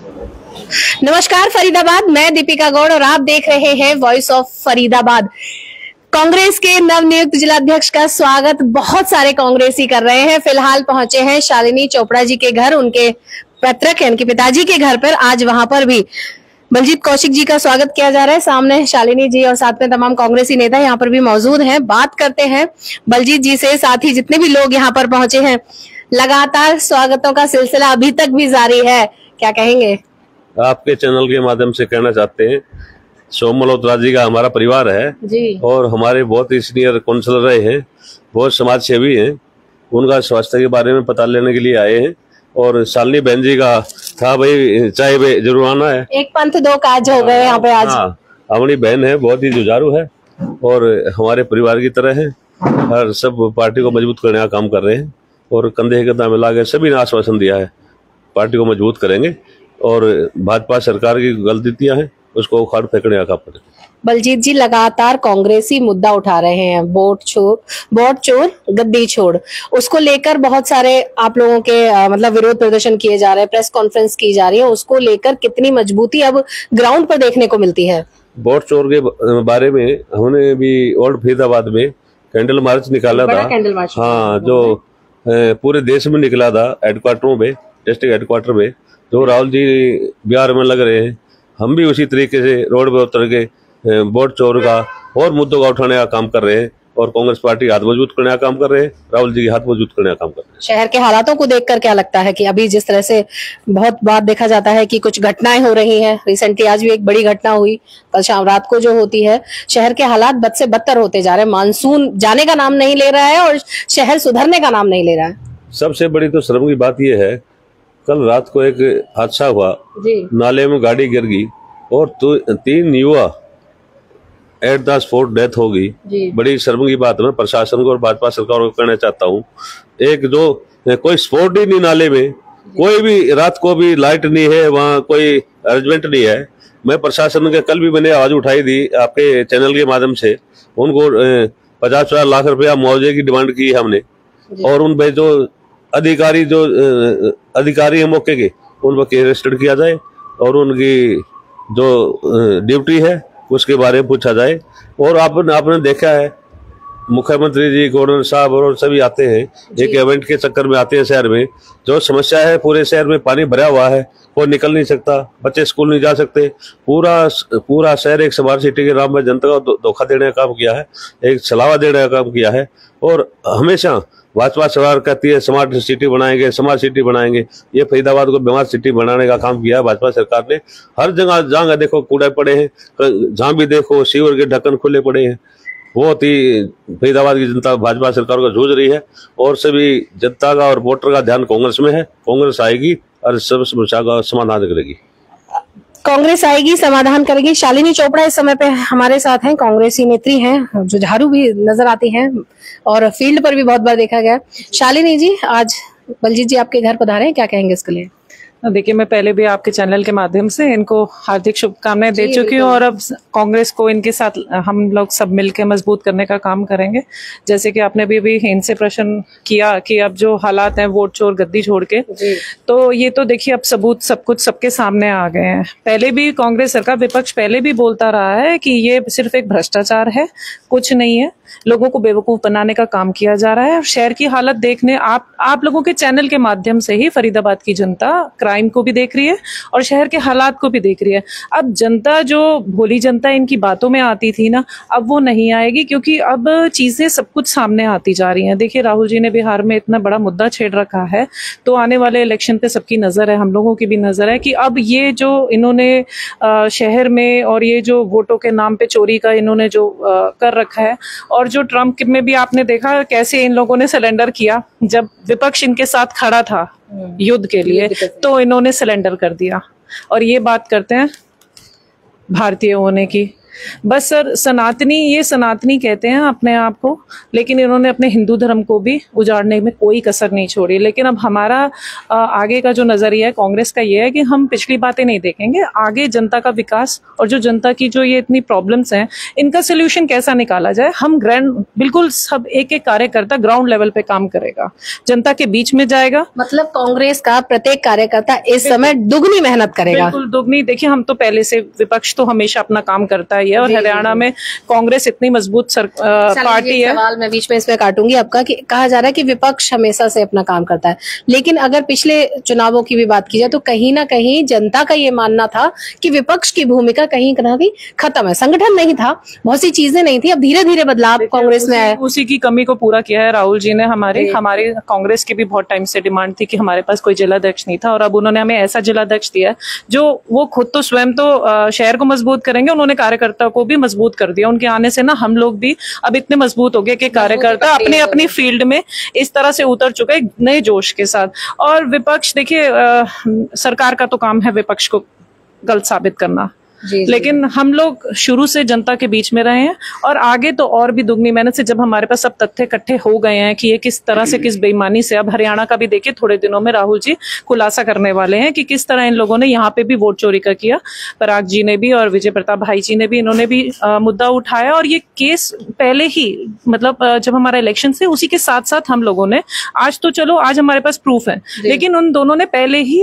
नमस्कार फरीदाबाद, मैं दीपिका गौड़ और आप देख रहे हैं वॉइस ऑफ फरीदाबाद। कांग्रेस के नवनियुक्त जिलाध्यक्ष का स्वागत बहुत सारे कांग्रेसी कर रहे हैं। फिलहाल पहुंचे हैं शालिनी चोपड़ा जी के घर, उनके पैतृक उनके पिताजी के घर पर। आज वहां पर भी बलजीत कौशिक जी का स्वागत किया जा रहा है। सामने शालिनी जी और साथ में तमाम कांग्रेसी नेता यहाँ पर भी मौजूद हैं। बात करते हैं बलजीत जी से, साथ ही जितने भी लोग यहाँ पर पहुंचे हैं। लगातार स्वागतों का सिलसिला अभी तक भी जारी है, क्या कहेंगे? आपके चैनल के माध्यम से कहना चाहते हैं, सोम मल्होत्रा जी का हमारा परिवार है जी। और हमारे बहुत ही सीनियर काउंसलर रहे हैं, बहुत समाज सेवी हैं। उनका स्वास्थ्य के बारे में पता लेने के लिए आए हैं। और शालिनी बहन जी का था भाई चाय पे जरूर आना है। एक पंथ दो काज हो गए यहाँ पे आज। हाँ, हमारी बहन है, बहुत ही जुझारू है और हमारे परिवार की तरह है। हर सब पार्टी को मजबूत करने का काम कर रहे हैं और कंधे से कंधा मिला के सभी ने आश्वासन दिया है पार्टी को मजबूत करेंगे और भाजपा सरकार की गलतियां हैं उसको उखाड़ फेंकने का काम करेंगे। बलजीत जी लगातार कांग्रेसी मुद्दा उठा रहे हैं, वोट चोर गद्दी छोड़, उसको लेकर बहुत सारे आप लोगों के मतलब विरोध प्रदर्शन किए जा रहे हैं, प्रेस कॉन्फ्रेंस की जा रही है। उसको लेकर कितनी मजबूती अब ग्राउंड पर देखने को मिलती है? वोट चोर के बारे में हमने भी ओल्ड फरीदाबाद में कैंडल मार्च निकाला था। कैंडल मार्च, हाँ, जो पूरे देश में निकला था, हेडक्वार्टरों में, डिस्ट्रिक्ट हेडक्वार्टर में, जो राहुल जी बिहार में लग रहे हैं। हम भी उसी तरीके से रोड पर उतर के वोट चोर का और मुद्दों का उठाने का काम कर रहे हैं और कांग्रेस पार्टी हाथ मजबूत करने का काम कर रहे हैं, राहुल जी के हाथ मजबूत करने का काम कर रहे हैं। शहर के हालातों को देखकर क्या लगता है कि अभी जिस तरह से बहुत बार देखा जाता है कि कुछ घटनाएं हो रही हैं, रिसेंटली आज भी एक बड़ी घटना हुई, कल शाम रात को जो होती है, शहर के हालात बद से बदतर होते जा रहे हैं। मानसून जाने का नाम नहीं ले रहा है और शहर सुधरने का नाम नहीं ले रहा है। सबसे बड़ी तो शर्म की बात यह है, कल रात को एक हादसा हुआ जी। नाले में गाड़ी गिर गई और 3 युवा एट द स्पॉट डेथ हो गई। बड़ी शर्म की बात है। मैं प्रशासन को और भाजपा सरकार को कहना चाहता हूँ, एक जो कोई स्पॉट ही नहीं नाले में, कोई भी रात को भी लाइट नहीं है, वहाँ कोई अरेंजमेंट नहीं है। मैं प्रशासन के कल भी मैंने आवाज उठाई थी आपके चैनल के माध्यम से, उनको 50 लाख रुपया मुआवजे की डिमांड की हमने और उन पे जो अधिकारी है मौके के, उन पर अरेस्टेड किया जाए और उनकी जो ड्यूटी है उसके बारे में पूछा जाए। और आपने देखा है मुख्यमंत्री जी, गवर्नर साहब और सभी आते हैं, एक इवेंट के चक्कर में आते हैं शहर में। जो समस्या है, पूरे शहर में पानी भरा हुआ है, कोई निकल नहीं सकता, बच्चे स्कूल नहीं जा सकते। पूरा शहर एक स्मार्ट सिटी के नाम में जनता को धोखा देने का काम किया है, एक छलावा देने का काम किया है। और हमेशा भाजपा सरकार कहती है स्मार्ट सिटी बनाएंगे, स्मार्ट सिटी बनाएंगे। ये फरीदाबाद को बीमार सिटी बनाने का काम किया है भाजपा सरकार ने। हर जगह जहाँ देखो कूड़े पड़े हैं, जहाँ भी देखो सीवर के ढक्कन खुले पड़े हैं। बहुत ही फरीदाबाद की जनता भाजपा सरकार को जूझ रही है और सभी जनता का और वोटर का ध्यान कांग्रेस में है। कांग्रेस आएगी और सब समस्या का समाधान करेगी। कांग्रेस आएगी, समाधान करेगी। शालिनी चोपड़ा इस समय पे हमारे साथ हैं, कांग्रेसी नेत्री हैं, जुझारू भी नजर आती हैं और फील्ड पर भी बहुत बार देखा गया। शालिनी जी, आज बलजीत जी आपके घर पधारे हैं, क्या कहेंगे इसके लिए? देखिए, मैं पहले भी आपके चैनल के माध्यम से इनको हार्दिक शुभकामनाएं दे चुकी हूँ और अब कांग्रेस को इनके साथ हम लोग सब मिलकर मजबूत करने का काम करेंगे। जैसे कि आपने भी इनसे प्रश्न किया कि अब जो हालात हैं वोट चोर गद्दी छोड़ के, तो ये तो देखिए अब सबूत सब कुछ सबके सामने आ गए हैं। पहले भी कांग्रेस सरकार, विपक्ष पहले भी बोलता रहा है कि ये सिर्फ एक भ्रष्टाचार है, कुछ नहीं है, लोगों को बेवकूफ बनाने का काम किया जा रहा है। शहर की हालत देखने आप लोगों के चैनल के माध्यम से ही फरीदाबाद की जनता क्राइम को भी देख रही है और शहर के हालात को भी देख रही है। अब जनता, जो भोली जनता इनकी बातों में आती थी ना, अब वो नहीं आएगी, क्योंकि अब चीजें सब कुछ सामने आती जा रही हैं। देखिए, राहुल जी ने बिहार में इतना बड़ा मुद्दा छेड़ रखा है, तो आने वाले इलेक्शन पे सबकी नजर है, हम लोगों की भी नजर है कि अब ये जो इन्होंने शहर में और ये जो वोटों के नाम पे चोरी का इन्होंने जो कर रखा है, और जो ट्रम्प में भी आपने देखा कैसे इन लोगों ने सिलेंडर किया जब विपक्ष इनके साथ खड़ा था युद्ध के लिए, तो इन्होंने सिलेंडर कर दिया। और ये बात करते हैं भारतीय होने की, बस सर, सनातनी, ये सनातनी कहते हैं अपने आप को, लेकिन इन्होंने अपने हिंदू धर्म को भी उजाड़ने में कोई कसर नहीं छोड़ी। लेकिन अब हमारा आगे का जो नजरिया है कांग्रेस का ये है कि हम पिछली बातें नहीं देखेंगे, आगे जनता का विकास और जो जनता की जो ये इतनी प्रॉब्लम्स हैं इनका सोल्यूशन कैसा निकाला जाए। हम बिल्कुल सब एक एक कार्यकर्ता ग्राउंड लेवल पे काम करेगा, जनता के बीच में जाएगा। मतलब कांग्रेस का प्रत्येक कार्यकर्ता इस समय दुगनी मेहनत करेगा। बिल्कुल दुगनी। देखिए, हम तो पहले से, विपक्ष तो हमेशा अपना काम करता है और हरियाणा में कांग्रेस इतनी मजबूत पार्टी है। सवाल मैं बीच में इसमें काटूंगी आपका कि कहा जा रहा है कि विपक्ष हमेशा से अपना काम करता है, लेकिन अगर पिछले चुनावों की भी बात की जाए तो कहीं ना कहीं जनता का ये मानना था कि विपक्ष की भूमिका कहीं ना कहीं खत्म है, संगठन नहीं था, बहुत सी चीजें नहीं थी। अब धीरे धीरे बदलाव कांग्रेस में आया, उसी की कमी को पूरा किया है राहुल जी ने। हमारे कांग्रेस की भी बहुत टाइम से डिमांड थी कि हमारे पास कोई जिलाध्यक्ष नहीं था, और अब उन्होंने हमें ऐसा जिलाध्यक्ष दिया है जो वो खुद तो स्वयं तो शहर को मजबूत करेंगे, उन्होंने कार्यकर्ता को भी मजबूत कर दिया। उनके आने से ना हम लोग भी अब इतने मजबूत हो गए कि कार्यकर्ता अपने अपनी फील्ड में इस तरह से उतर चुके हैं नए जोश के साथ। और विपक्ष, देखिए, सरकार का तो काम है विपक्ष को गलत साबित करना, लेकिन हम लोग शुरू से जनता के बीच में रहे हैं और आगे तो और भी दुगनी मेहनत से, जब हमारे पास सब तथ्य इकट्ठे हो गए हैं कि ये किस तरह से, किस बेईमानी से, अब हरियाणा का भी देखिए थोड़े दिनों में राहुल जी खुलासा करने वाले हैं कि किस तरह इन लोगों ने यहाँ पे भी वोट चोरी का किया। पराग जी ने भी और विजय प्रताप भाई जी ने भी, इन्होंने भी मुद्दा उठाया, और ये केस पहले ही, मतलब जब हमारा इलेक्शन से उसी के साथ साथ हम लोगों ने, आज तो चलो आज हमारे पास प्रूफ है, लेकिन उन दोनों ने पहले ही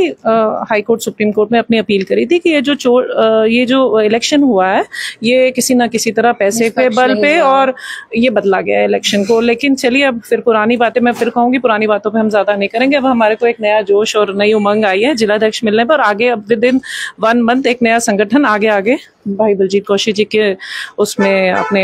हाईकोर्ट, सुप्रीम कोर्ट में अपनी अपील करी थी कि ये जो इलेक्शन हुआ है ये किसी ना किसी तरह पैसे पे, बल पे, और ये बदला गया है इलेक्शन को। लेकिन चलिए, अब फिर पुरानी बातें, मैं फिर कहूंगी पुरानी बातों पे हम ज्यादा नहीं करेंगे। अब हमारे को एक नया जोश और नई उमंग आई है जिलाध्यक्ष मिलने पर। आगे अब विद इन 1 मंथ एक नया संगठन आगे भाई बलजीत कौशिक जी के उसमें अपने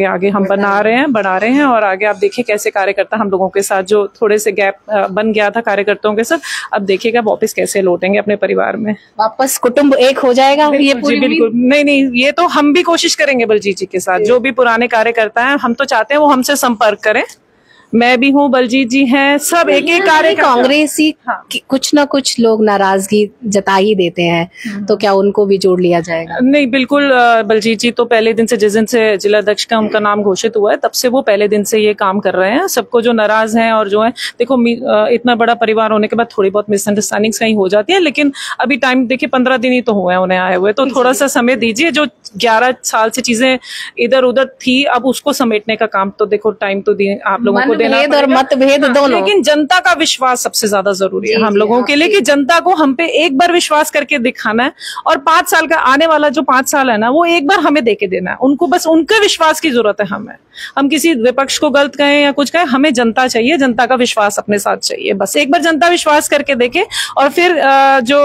आगे हम बढ़ा रहे हैं, और आगे आप देखिए कैसे कार्यकर्ता हम लोगों के साथ, जो थोड़े से गैप बन गया था कार्यकर्ताओं के साथ, अब देखिएगा वापस कैसे लौटेंगे अपने परिवार में, वापस कुटुंब एक हो जाएगा। ये पूरी बिल्कुल नहीं, ये तो हम भी कोशिश करेंगे बलजीत जी के साथ, जो भी पुराने कार्यकर्ता हैं, हम तो चाहते हैं वो हमसे संपर्क करें। मैं भी हूँ, बलजीत जी हैं, सब एक एक कार्यकर्ता। कांग्रेसी कुछ ना कुछ लोग नाराजगी जता ही देते हैं, तो क्या उनको भी जोड़ लिया जाएगा? नहीं, बिल्कुल। बलजीत जी तो पहले दिन से, जिस दिन से जिलाध्यक्ष का उनका नाम घोषित हुआ है, तब से वो पहले दिन से ये काम कर रहे हैं। सबको जो नाराज हैं और जो है, देखो इतना बड़ा परिवार होने के बाद थोड़ी बहुत मिसअंडरस्टैंडिंग्स कहीं हो जाती है, लेकिन अभी टाइम देखिए 15 दिन ही तो हुए हैं उन्हें आए हुए, तो थोड़ा सा समय दीजिए। जो 11 साल से चीजें इधर उधर थी, अब उसको समेटने का काम तो देखो टाइम तो आप लोगों को भेद और मतभेद दोनों, लेकिन जनता का विश्वास सबसे ज्यादा जरूरी है हम लोगों के लिए, कि जनता को हम पे एक बार विश्वास करके दिखाना है, और 5 साल का आने वाला जो 5 साल है ना, वो एक बार हमें देके देना है उनको। बस उनके विश्वास की जरूरत है हमें। हम किसी विपक्ष को गलत कहें या कुछ कहें, हमें जनता चाहिए, जनता का विश्वास अपने साथ चाहिए। बस एक बार जनता विश्वास करके देखे, और फिर जो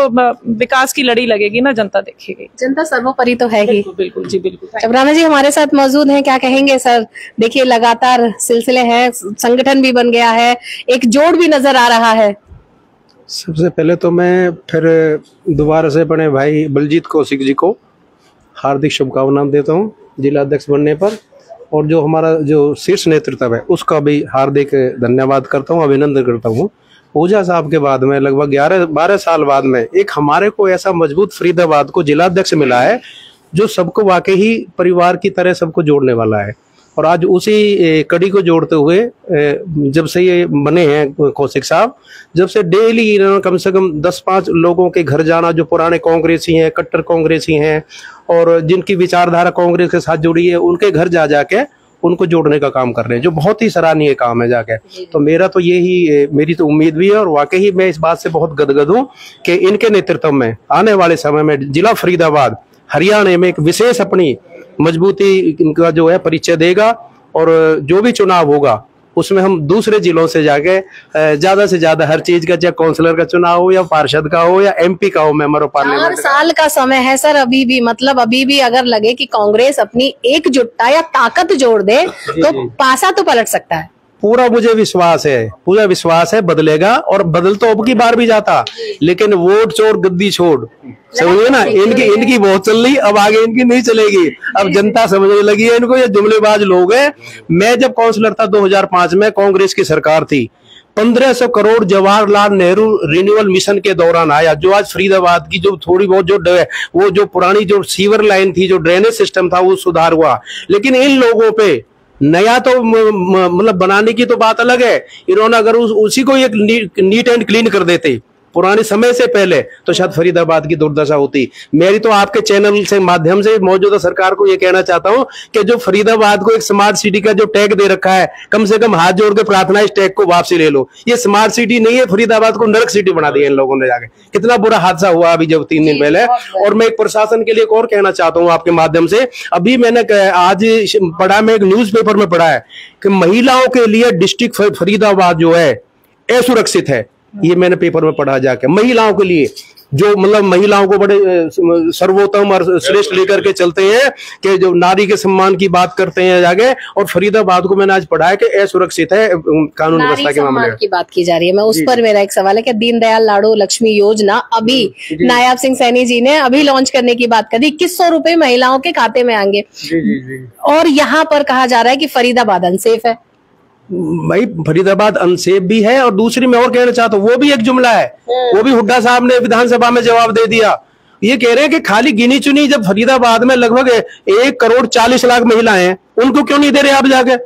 विकास की लड़ी लगेगी ना, जनता देखेगी। जनता सर्वोपरि तो है ही। बिल्कुल जी, बिल्कुल। चबराना जी हमारे साथ मौजूद हैं, क्या कहेंगे सर? देखिए लगातार सिलसिले हैं, संगठन भी बन गया है, एक जोड़ भी नजर आ रहा है। सबसे पहले तो मैं फिर दोबारा से अपने भाई बलजीत कौशिक जी को हार्दिक शुभकामनाएं देता हूं जिलाध्यक्ष बनने पर, और जो हमारा जो शीर्ष नेतृत्व है उसका भी हार्दिक धन्यवाद करता हूं, अभिनंदन करता हूं। पूजा साहब के बाद में लगभग 11-12 साल बाद में एक हमारे को ऐसा मजबूत फरीदाबाद को जिलाध्यक्ष मिला है जो सबको वाकई ही परिवार की तरह सबको जोड़ने वाला है। और आज उसी कड़ी को जोड़ते हुए जब से ये बने हैं कौशिक साहब, जब से डेली इन्होंने कम से कम 10-5 लोगों के घर जाना, जो पुराने कांग्रेसी हैं, कट्टर कांग्रेसी हैं, और जिनकी विचारधारा कांग्रेस के साथ जुड़ी है, उनके घर जा जाके उनको जोड़ने का काम कर रहे हैं, जो बहुत ही सराहनीय काम है जाके। तो मेरी तो उम्मीद भी है, और वाकई ही मैं इस बात से बहुत गदगद हूँ कि इनके नेतृत्व में आने वाले समय में जिला फरीदाबाद हरियाणा में एक विशेष अपनी मजबूती इनका जो है परिचय देगा, और जो भी चुनाव होगा उसमें हम दूसरे जिलों से जाके ज्यादा से ज्यादा हर चीज का, चाहे काउंसलर का चुनाव हो या पार्षद का हो या MP का हो, मेंबर ऑफ पार्लियामेंट। 4 साल का समय है सर, अभी भी, मतलब अभी भी अगर लगे कि कांग्रेस अपनी एकजुटता या ताकत जोड़ दे तो पासा तो पलट सकता है। पूरा मुझे विश्वास है बदलेगा, और बदल तो अब की बार भी जाता, लेकिन वोट छोड़ गद्दी छोड़, समझिए ना, इनकी बहुत चल रही, अब आगे इनकी नहीं चलेगी। अब जनता समझने लगी है इनको, ये जुमलेबाज लोग हैं। मैं जब काउंसलर था 2005 में, कांग्रेस की सरकार थी, 1500 करोड़ जवाहरलाल नेहरू रिन्यूअल मिशन के दौरान आया, जो आज फरीदाबाद की जो थोड़ी बहुत वो जो पुरानी जो सीवर लाइन थी, जो ड्रेनेज सिस्टम था, वो सुधार हुआ। लेकिन इन लोगों पे नया तो मतलब बनाने की तो बात अलग है, इन्होंने अगर उसी को एक नीट एंड क्लीन कर देते पुराने समय से पहले, तो शायद फरीदाबाद की दुर्दशा होती। मेरी तो आपके चैनल से माध्यम से मौजूदा सरकार को ये कहना चाहता हूं कि जो फरीदाबाद को एक स्मार्ट सिटी का जो टैग दे रखा है, कम से कम हाथ जोड़ के प्रार्थना इस टैग को वापसी ले लो। ये स्मार्ट सिटी नहीं है, फरीदाबाद को नरक सिटी बना दिया इन लोगों ने जाके। कितना बुरा हादसा हुआ अभी जब 3 दिन पहले। और मैं एक प्रशासन के लिए एक और कहना चाहता हूँ आपके माध्यम से, अभी मैंने आज पढ़ा, मैं एक न्यूज़पेपर में पढ़ा है कि महिलाओं के लिए डिस्ट्रिक्ट फरीदाबाद जो है असुरक्षित है। ये मैंने पेपर में पढ़ा जाके, महिलाओं के लिए जो मतलब महिलाओं को बड़े सर्वोत्तम और श्रेष्ठ लेकर के चलते हैं, कि जो नारी के सम्मान की बात करते हैं जाके, और फरीदाबाद को मैंने आज पढ़ा है कि असुरक्षित है कानून व्यवस्था के मामले में। की बात की जा रही है, मैं उस पर मेरा एक सवाल है कि दीनदयाल लाडो लक्ष्मी योजना अभी नायब सिंह सैनी जी ने अभी लॉन्च करने की बात करी, 2100 रुपए महिलाओं के खाते में आएंगे, और यहाँ पर कहा जा रहा है कि फरीदाबाद अनसेफ है। भाई फरीदाबाद अनसेफ भी है, और दूसरी मैं और कहना चाहता हूँ, वो भी एक जुमला है, वो भी हुड्डा साहब ने विधानसभा में जवाब दे दिया। ये कह रहे हैं कि खाली गिनी चुनी, जब फरीदाबाद में लगभग 1,40,00,000 महिलाएं हैं, उनको क्यों नहीं दे रहे आप जाके?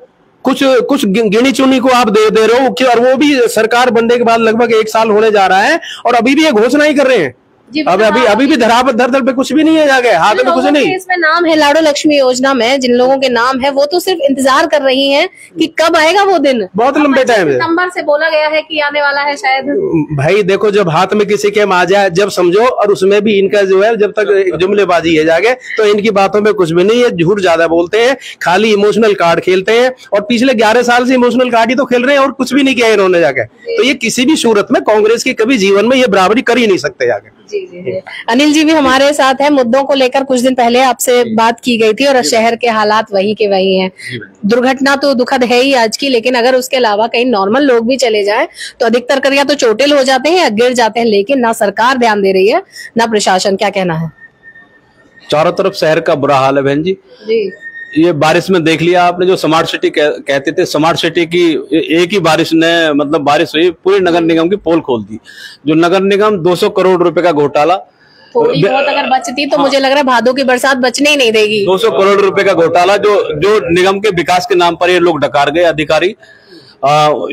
कुछ गिनी चुनी को आप दे रहे हो, और वो भी सरकार बनने के बाद लगभग 1 साल होने जा रहा है, और अभी भी ये घोषणा ही कर रहे हैं। अभी भी धरातल पे कुछ भी नहीं है जाके, हाथ में कुछ नहीं। इसमें नाम है लाडो लक्ष्मी योजना में, जिन लोगों के नाम है वो तो सिर्फ इंतजार कर रही हैं कि कब आएगा वो दिन। बहुत लंबे टाइम है, सितंबर से बोला गया है कि आने वाला है शायद। भाई देखो, जब हाथ में किसी के आ जाए जब समझो, और उसमें भी इनका जो है जब तक जुमलेबाजी है जाके, तो इनकी बातों में कुछ भी नहीं है, झूठ ज्यादा बोलते हैं, खाली इमोशनल कार्ड खेलते हैं, और पिछले 11 साल से इमोशनल कार्ड ही तो खेल रहे हैं, और कुछ भी नहीं किया इन्होंने जाके। तो ये किसी भी सूरत में कांग्रेस की कभी जीवन में ये बराबरी कर ही नहीं सकते जाके। जी। अनिल जी भी हमारे साथ है। मुद्दों को लेकर कुछ दिन पहले आपसे बात की गई थी, और शहर के हालात वही के वही हैं। दुर्घटना तो दुखद है ही आज की, लेकिन अगर उसके अलावा कहीं नॉर्मल लोग भी चले जाएं तो अधिकतर कर या तो चोटिल हो जाते हैं या गिर जाते हैं, लेकिन ना सरकार ध्यान दे रही है ना प्रशासन। क्या कहना है? चारों तरफ शहर का बुरा हाल है बहन जी। ये बारिश में देख लिया आपने, जो स्मार्ट सिटी कहते थे, स्मार्ट सिटी की एक ही बारिश ने, मतलब बारिश हुई, पूरे नगर निगम की पोल खोल दी। जो नगर निगम 200 करोड़ रुपए का घोटाला, थोड़ी बहुत अगर बचती तो मुझे लग रहा है भादों की बरसात बचने ही नहीं देगी। 200 करोड़ रुपए का घोटाला जो निगम के विकास के नाम पर ये लोग डकार गए अधिकारी,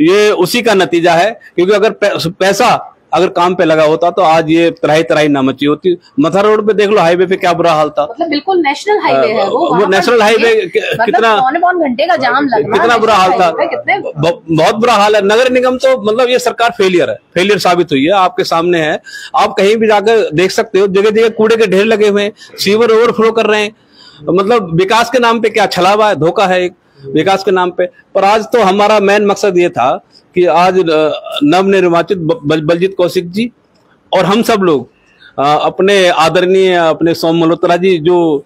ये उसी का नतीजा है। क्योंकि अगर पैसा अगर काम पे लगा होता तो आज ये तराई ना मची होती। मथा रोड पे देख लो, हाईवे पे क्या बुरा हाल था। मतलब बिल्कुल नेशनल हाईवे है वो नेशनल हाईवे, कितना पौने घंटे का जाम लगना, कितना बुरा हाल था, बहुत बुरा हाल है। नगर निगम तो मतलब ये सरकार फेलियर साबित हुई है, आपके सामने है। आप कहीं भी जाकर देख सकते हो, जगह जगह कूड़े के ढेर लगे हुए हैं, सीवर ओवरफ्लो कर रहे हैं। मतलब विकास के नाम पे क्या छलावा है, धोखा है एक विकास के नाम पे। पर आज तो हमारा मेन मकसद ये था कि आज नवनिर्वाचित बलजीत कौशिक जी और हम सब लोग अपने आदरणीय अपने सोम मल्होत्रा जी, जो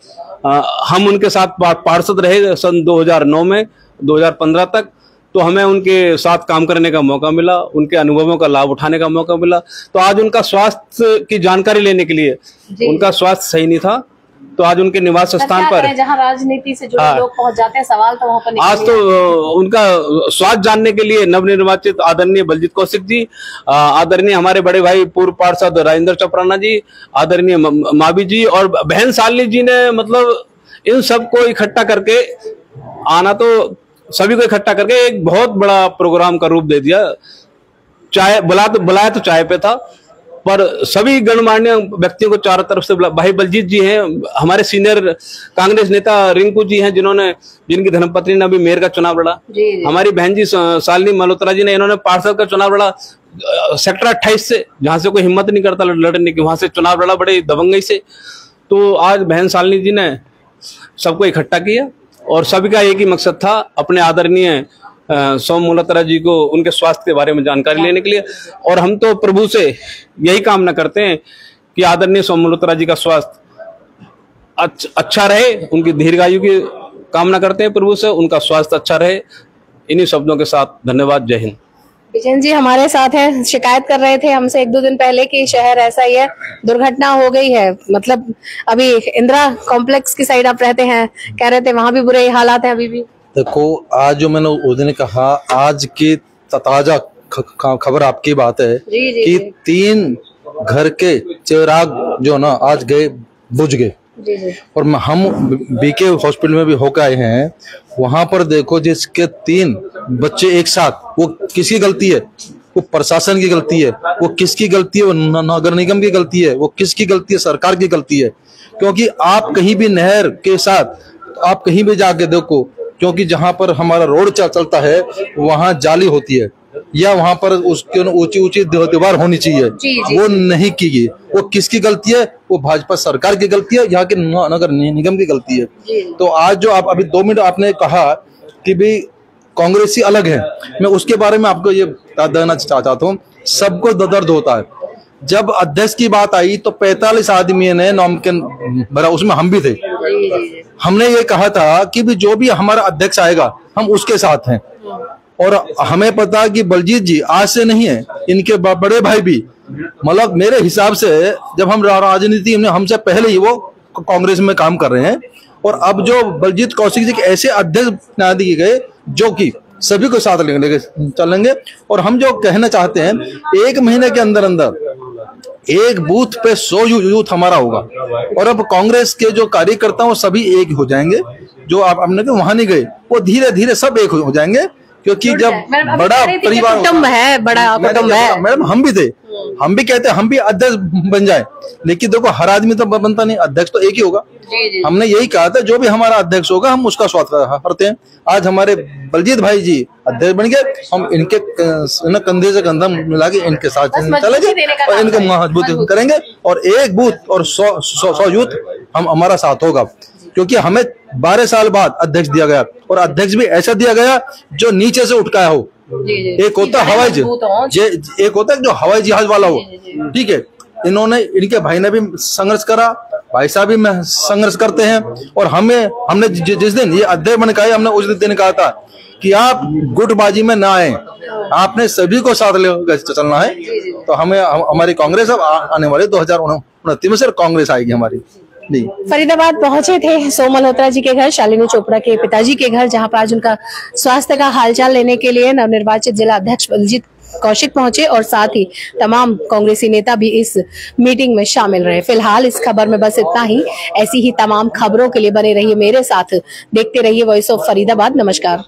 हम उनके साथ पार्षद रहे सन 2009 में 2015 तक, तो हमें उनके साथ काम करने का मौका मिला, उनके अनुभवों का लाभ उठाने का मौका मिला। तो आज उनका स्वास्थ्य की जानकारी लेने के लिए, उनका स्वास्थ्य सही नहीं था, तो आज उनके निवास स्थान पर, जहां राजनीति से जुड़े लोग पहुंच जाते हैं, सवाल तो वहां पर आज तो उनका स्वास्थ्य जानने के लिए नवनिर्वाचित आदरणीय बलजीत कौशिक जी, आदरणीय हमारे बड़े भाई पूर्व पार्षद राजेंद्र चपराना जी, आदरणीय मावी जी और बहन शालिनी जी ने, मतलब इन सबको इकट्ठा करके आना, तो सभी को इकट्ठा करके एक बहुत बड़ा प्रोग्राम का रूप दे दिया। चाय बुलाया तो चाय पे था, पर सभी गणमान्य व्यक्तियों को चारों तरफ से भाई बलजीत जी हैं, हमारे सीनियर कांग्रेस नेता रिंकू जी हैं, जिनकी धर्मपत्नी ने अभी मेयर का चुनाव लड़ा। हमारी बहन जी शालिनी मल्होत्रा जी ने, इन्होंने पार्षद का चुनाव लड़ा सेक्टर 28 से, जहां से कोई हिम्मत नहीं करता लड़ने की, वहां से चुनाव लड़ा बड़े दबंगई से। तो आज बहन शालिनी जी ने सबको इकट्ठा किया, और सभी का एक ही मकसद था, अपने आदरणीय सोम मल्होत्रा जी को उनके स्वास्थ्य के बारे में जानकारी लेने के लिए। और हम तो प्रभु से यही कामना करते हैं कि आदरणीय सोम मल्होत्रा जी का स्वास्थ्य अच्छा रहे, उनकी दीर्घायु की कामना करते हैं प्रभु से, उनका स्वास्थ्य अच्छा रहे। इन्हीं शब्दों के साथ धन्यवाद, जय हिंद। विजयन जी हमारे साथ हैं, शिकायत कर रहे थे हमसे 1-2 दिन पहले कि शहर ऐसा ही है, दुर्घटना हो गई है। मतलब अभी इंदिरा कॉम्प्लेक्स की साइड आप रहते हैं, कह रहे थे वहां भी बुरे हालात हैं अभी भी। देखो, आज जो मैंने उस दिन कहा, आज की ताजा खबर आपकी बात है जी, कि 3 घर के चिराग जो ना आज गए बुझ गए। जी। और हम बीके हॉस्पिटल में भी होकर आए हैं, वहां पर देखो जिसके 3 बच्चे एक साथ, वो किसकी गलती है? वो प्रशासन की गलती है। वो किसकी गलती है? वो नगर निगम की गलती है। वो किसकी गलती है? सरकार की गलती है। क्योंकि आप कहीं भी नहर के साथ आप कहीं भी जाके देखो, क्योंकि जहां पर हमारा रोड चलता है वहां जाली होती है या वहां पर उसके ऊंची ऊंची दीवार होनी चाहिए, वो नहीं की गई। वो किसकी गलती है? वो भाजपा सरकार की गलती है, यहाँ के नगर निगम की गलती है। तो आज जो आप अभी 2 मिनट आपने कहा कि भाई कांग्रेसी अलग है, मैं उसके बारे में आपको ये देना चाहता हूँ। सबको दर्द होता है। जब अध्यक्ष की बात आई तो 45 आदमी ने नामांकन भरा, उसमें हम भी थे। हमने ये कहा था कि भी जो भी हमारा अध्यक्ष आएगा हम उसके साथ हैं। और हमें पता कि बलजीत जी आज से नहीं है, इनके बड़े भाई भी, मतलब मेरे हिसाब से जब हम राजनीति में हमसे पहले ही वो कांग्रेस में काम कर रहे हैं। और अब जो बलजीत कौशिक जी के ऐसे अध्यक्ष बना दिए गए जो कि सभी को साथ लेके चलेंगे। और हम जो कहना चाहते हैं, 1 महीने के अंदर अंदर एक बूथ पे 100 यूथ हमारा होगा। और अब कांग्रेस के जो कार्यकर्ता वो सभी एक हो जाएंगे। जो आप हमने वहां नहीं गए, वो धीरे धीरे सब एक हो जाएंगे। क्योंकि जब बड़ा परिवार कुटुंब है, बड़ा कुटुंब है। मैडम हम भी थे, हम भी कहते हैं हम भी अध्यक्ष बन जाए, लेकिन देखो हर आदमी तो बनता नहीं, अध्यक्ष तो एक ही होगा। हमने यही कहा था जो भी हमारा अध्यक्ष होगा हम उसका स्वागत करते हैं। आज हमारे बलजीत भाई जी अध्यक्ष बन गए, हम इनके कंधे से कंधा मिला के इनके साथ चलेंगे और इनको मजबूत करेंगे। और एक बूथ और 100 यूथ हम हमारा साथ होगा। क्योंकि हमें 12 साल बाद अध्यक्ष दिया गया, और अध्यक्ष भी ऐसा दिया गया जो नीचे से उठ के आया हो। एक होता हवाई जहाज, एक होता है जो हवाई जहाज वाला हो, ठीक है। इन्होंने, इनके भाई ने भी संघर्ष करा, भाई साहब भी संघर्ष करते हैं। और हमने जिस दिन ये अध्यक्ष बन के आए, हमने उस दिन कहा था कि आप गुटबाजी में ना आए, आपने सभी को साथ ले चलना है। तो हमें हमारी कांग्रेस अब आने वाले 2029 में सिर्फ कांग्रेस आएगी हमारी। फरीदाबाद पहुंचे थे सोम मल्होत्रा जी के घर, शालिनी चोपड़ा के पिताजी के घर, जहां पर आज उनका स्वास्थ्य का हालचाल लेने के लिए नवनिर्वाचित जिला अध्यक्ष बलजीत कौशिक पहुंचे और साथ ही तमाम कांग्रेसी नेता भी इस मीटिंग में शामिल रहे। फिलहाल इस खबर में बस इतना ही। ऐसी ही तमाम खबरों के लिए बने रहिए मेरे साथ, देखते रहिए वॉइस ऑफ फरीदाबाद। नमस्कार।